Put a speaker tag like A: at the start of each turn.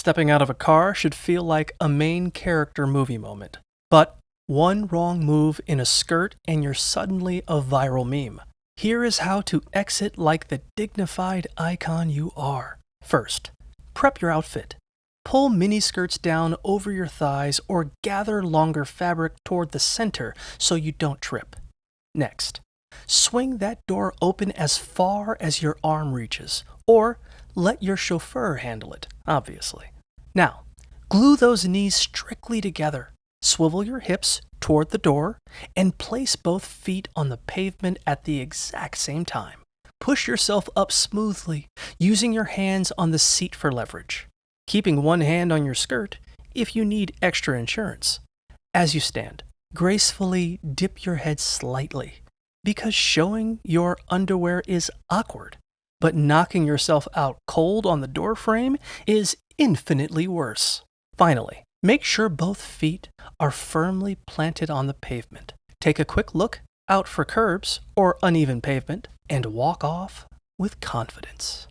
A: Stepping out of a car should feel like a main character movie moment. But one wrong move in a skirt and you're suddenly a viral meme. Here is how to exit like the dignified icon you are. First, prep your outfit. Pull miniskirts down over your thighs or gather longer fabric toward the center so you don't trip. Next, swing that door open as far as your arm reaches, or let your chauffeur handle it, obviously. Now, glue those knees strictly together. Swivel your hips toward the door and place both feet on the pavement at the exact same time. Push yourself up smoothly, using your hands on the seat for leverage, keeping one hand on your skirt if you need extra insurance. As you stand, gracefully dip your head slightly, because showing your underwear is awkward, but knocking yourself out cold on the doorframe is infinitely worse. Finally, make sure both feet are firmly planted on the pavement. Take a quick look out for curbs or uneven pavement and walk off with confidence.